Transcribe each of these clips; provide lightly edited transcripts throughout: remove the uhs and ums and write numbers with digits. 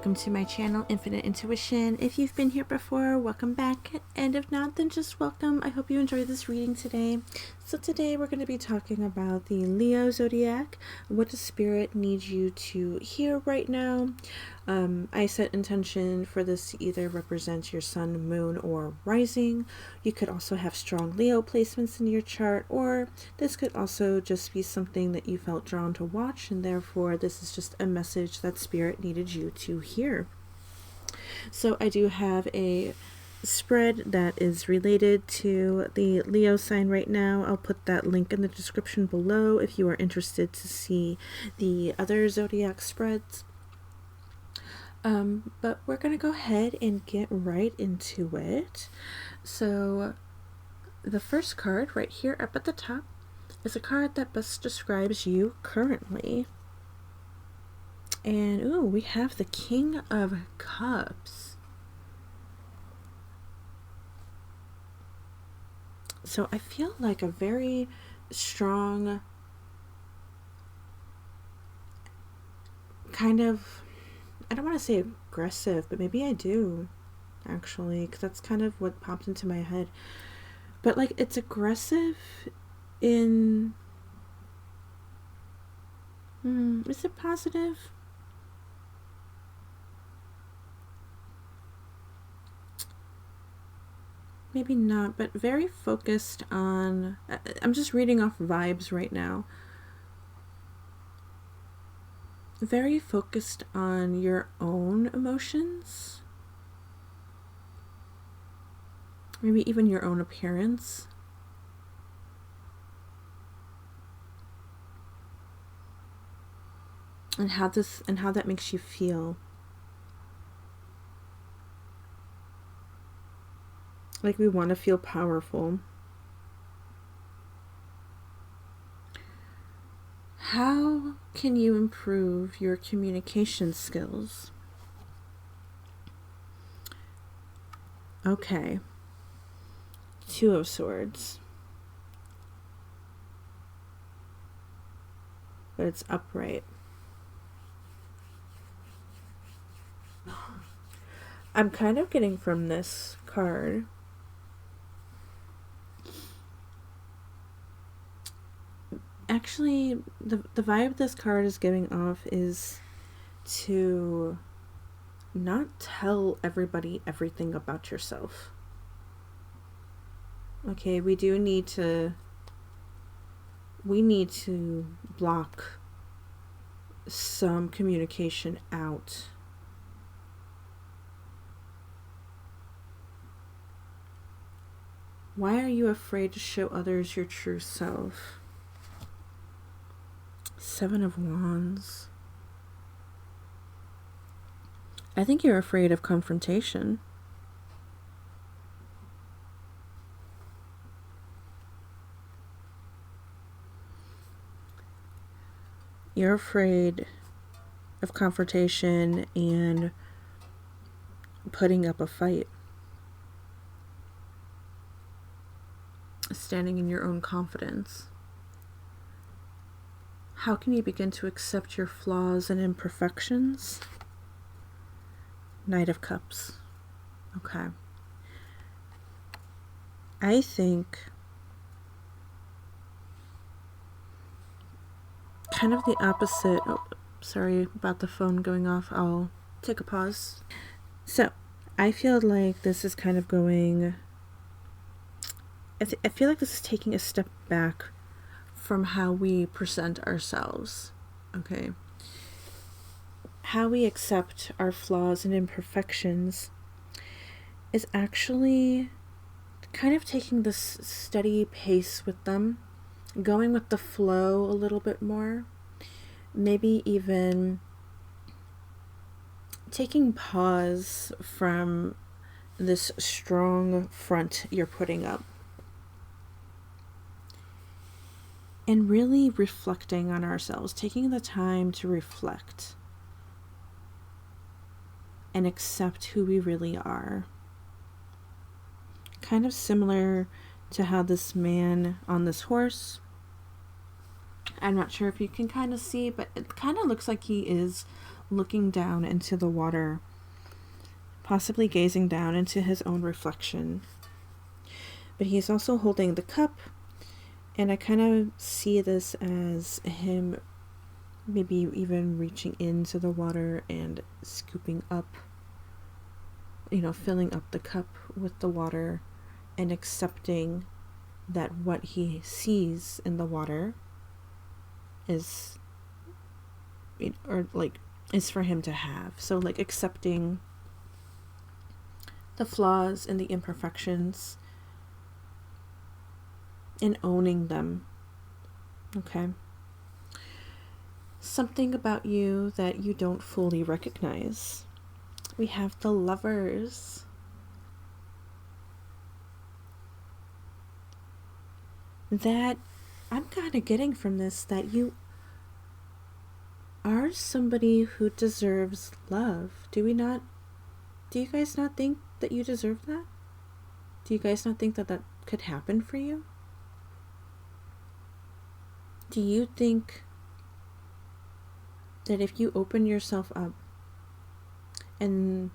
welcome to my channel, Infinite Intuition. If you've been here before, welcome back, and if not, then just welcome. I hope you enjoyed this reading today. So today we're going to be talking about the Leo Zodiac. What does Spirit need you to hear right now? I set intention for this to either represent your sun, moon, or rising. You could also have strong Leo placements in your chart, or this could also just be something that you felt drawn to watch, and therefore this is just a message that Spirit needed you to hear. So I do have a spread that is related to the Leo sign right now. I'll put that link in the description below if you are interested to see the other zodiac spreads. But we're going to go ahead and get right into it. So the first card right here up at the top is a card that best describes you currently. And ooh, we have the King of Cups. So I feel like a very strong kind of, I don't want to say aggressive, but maybe I do, actually, because that's kind of what popped into my head. But, like, it's aggressive in... is it positive? Maybe not, but very focused on... I'm just reading off vibes right now. Very focused on your own emotions, maybe even your own appearance, and how that makes you feel. Like we want to feel powerful. How can you improve your communication skills? Okay. Two of Swords. But it's upright. I'm kind of getting from this card actually, the vibe this card is giving off is to not tell everybody everything about yourself. Okay, we need to block some communication out. Why are you afraid to show others your true self? Seven of Wands. I think you're afraid of confrontation. You're afraid of confrontation and putting up a fight. Standing in your own confidence. How can you begin to accept your flaws and imperfections? Knight of Cups. Okay. I think kind of the opposite. Oh, sorry about the phone going off. I'll take a pause. So, I feel like this is kind of going... I feel like this is taking a step back from how we present ourselves, okay? How we accept our flaws and imperfections is actually kind of taking this steady pace with them, going with the flow a little bit more, maybe even taking pause from this strong front you're putting up. And really reflecting on ourselves, taking the time to reflect and accept who we really are. Kind of similar to how this man on this horse, I'm not sure if you can kind of see, but it kind of looks like he is looking down into the water, possibly gazing down into his own reflection. But he's also holding the cup, and I kind of see this as him maybe even reaching into the water and scooping up, filling up the cup with the water and accepting that what he sees in the water is for him to have. So like accepting the flaws and the imperfections and owning them. Okay? Something about you that you don't fully recognize. We have the Lovers. That I'm kind of getting from this that you are somebody who deserves love. Do you guys not think that you deserve that? Do you guys not think that that could happen for you? Do you think that if you open yourself up and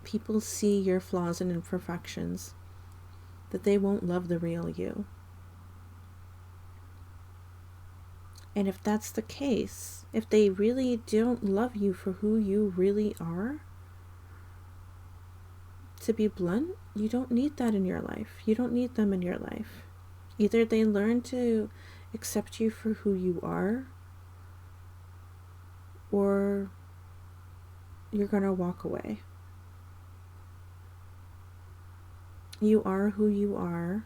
people see your flaws and imperfections, that they won't love the real you? And if that's the case, if they really don't love you for who you really are, to be blunt, you don't need that in your life. You don't need them in your life. Either they learn to accept you for who you are, or you're gonna walk away. You are who you are.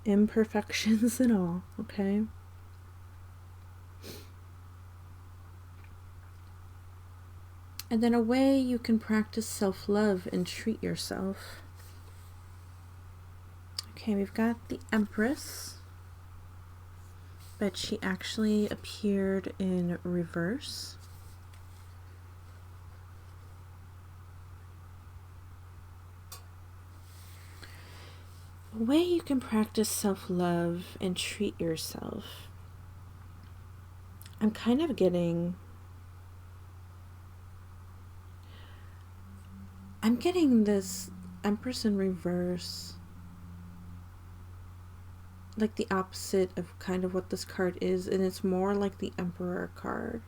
Imperfections and all, okay? And then a way you can practice self-love and treat yourself. Okay, we've got the Empress, but she actually appeared in reverse. A way you can practice self-love and treat yourself. I'm kind of getting this Empress in reverse, like the opposite of kind of what this card is, and it's more like the Emperor card.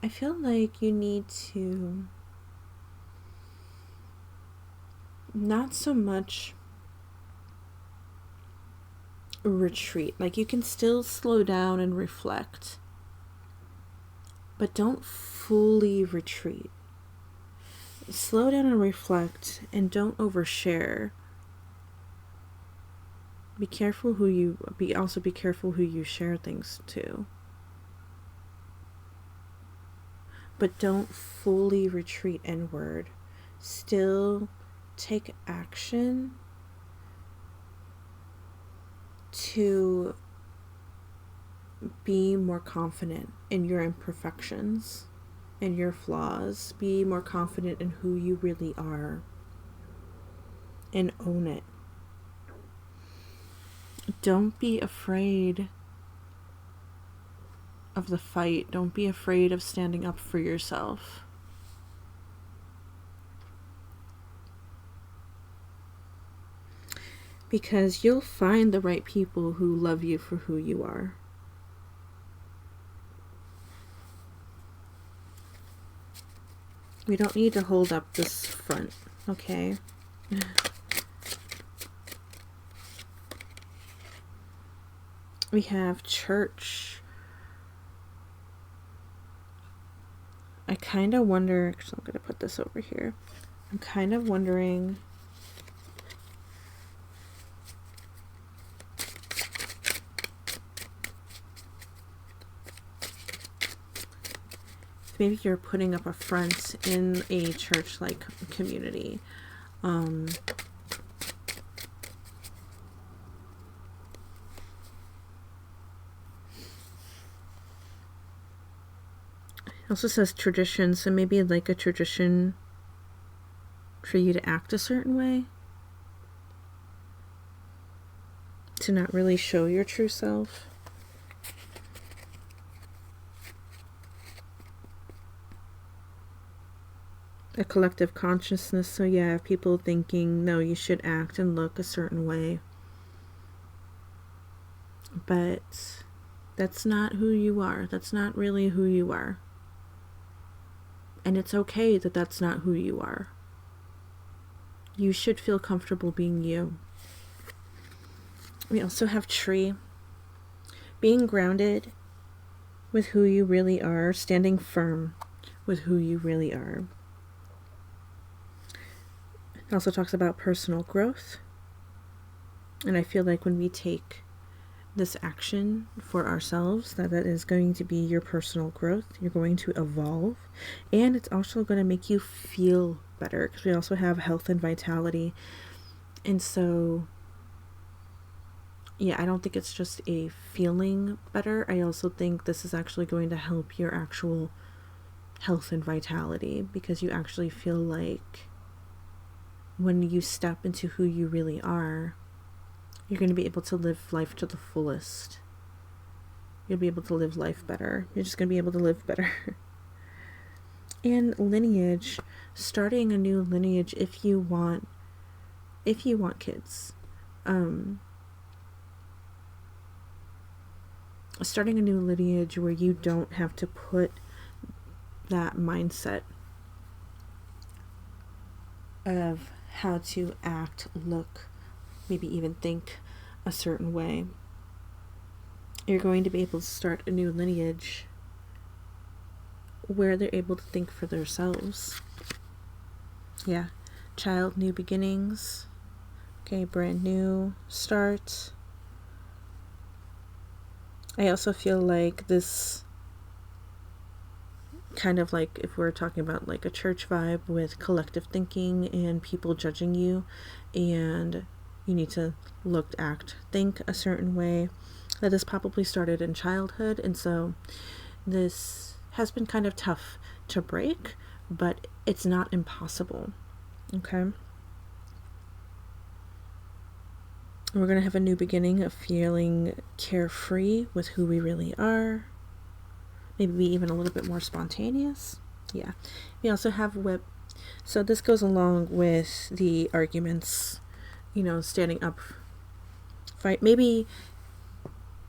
I feel like you need to not so much retreat. Like, you can still slow down and reflect, but don't fully retreat. Slow down and reflect, and don't overshare. Be careful who you share things to. But don't fully retreat inward. Still take action to be more confident in your imperfections and your flaws. Be more confident in who you really are and own it. Don't be afraid of the fight. Don't be afraid of standing up for yourself. Because you'll find the right people who love you for who you are. We don't need to hold up this front, okay? We have Church. I kind of wonder, so I'm going to put this over here. I'm kind of wondering maybe you're putting up a front in a church-like community. It also says tradition, so maybe like a tradition for you to act a certain way, to not really show your true self. a collective consciousness. So yeah, people thinking, no, you should act and look a certain way. But that's not who you are. That's not really who you are. And it's okay that that's not who you are. You should feel comfortable being you. We also have tree. Being grounded with who you really are, standing firm with who you really are. It also talks about personal growth. And I feel like when we take this action for ourselves, that is going to be your personal growth. You're going to evolve. And it's also going to make you feel better, because we also have health and vitality. And so, yeah, I don't think it's just a feeling better. I also think this is actually going to help your actual health and vitality, because you actually feel like when you step into who you really are, you're going to be able to live life to the fullest. You'll be able to live life better. You're just going to be able to live better. And lineage, starting a new lineage if you want kids. Starting a new lineage where you don't have to put that mindset of how to act, look, maybe even think a certain way. You're going to be able to start a new lineage where they're able to think for themselves. Yeah. Child, new beginnings. Okay, brand new start. I also feel like this kind of like, if we're talking about like a church vibe with collective thinking and people judging you, and you need to look, act, think a certain way, that this probably started in childhood. And so this has been kind of tough to break, but it's not impossible. Okay. We're going to have a new beginning of feeling carefree with who we really are. Maybe even a little bit more spontaneous. Yeah. We also have whip. So this goes along with the arguments, standing up, fight. Maybe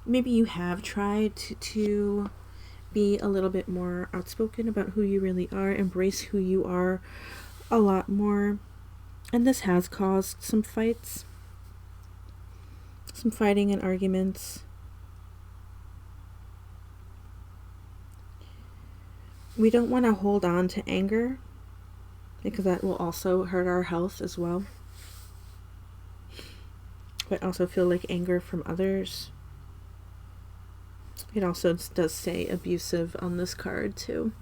you have tried to be a little bit more outspoken about who you really are, embrace who you are a lot more. And this has caused some fights, some fighting and arguments. We don't want to hold on to anger, because that will also hurt our health as well. But also feel like anger from others. It also does say abusive on this card too.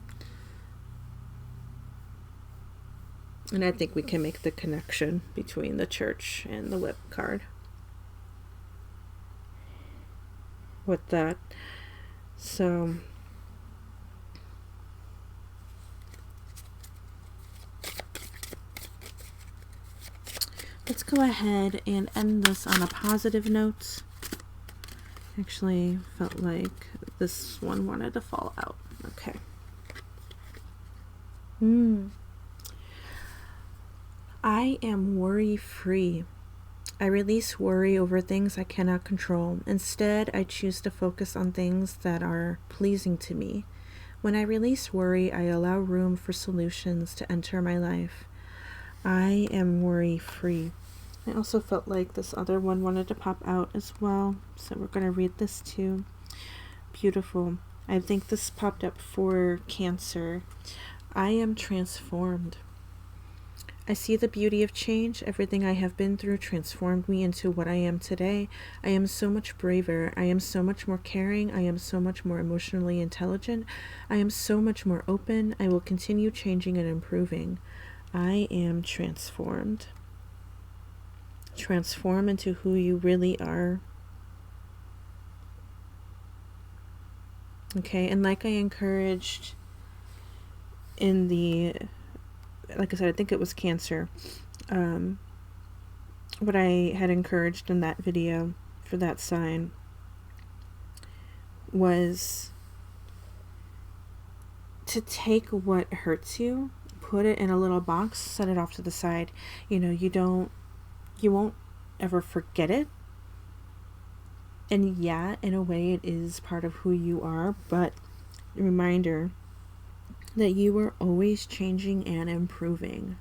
And I think we can make the connection between the church and the whip card with that. So let's go ahead and end this on a positive note. Actually felt like this one wanted to fall out. Okay. I am worry-free. I release worry over things I cannot control. Instead, I choose to focus on things that are pleasing to me. When I release worry, I allow room for solutions to enter my life. I am worry-free. I also felt like this other one wanted to pop out as well, so we're going to read this too. Beautiful. I think this popped up for Cancer. I am transformed. I see the beauty of change. Everything I have been through transformed me into what I am today. I am so much braver. I am so much more caring. I am so much more emotionally intelligent. I am so much more open. I will continue changing and improving. I am transformed. Transform into who you really are. Okay, and like I encouraged in the, like I said, I think it was Cancer, what I had encouraged in that video for that sign was to take what hurts you, put it in a little box, set it off to the side. You know, you won't ever forget it. And yeah, in a way it is part of who you are, but a reminder that you are always changing and improving.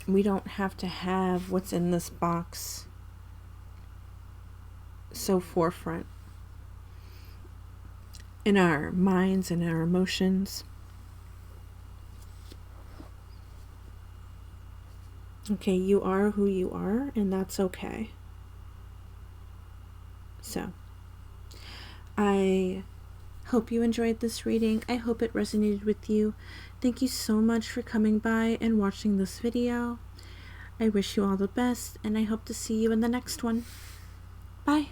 We don't have to have what's in this box so forefront in our minds and our emotions. Okay, you are who you are, and that's okay. So, I hope you enjoyed this reading. I hope it resonated with you. Thank you so much for coming by and watching this video. I wish you all the best, and I hope to see you in the next one. Bye.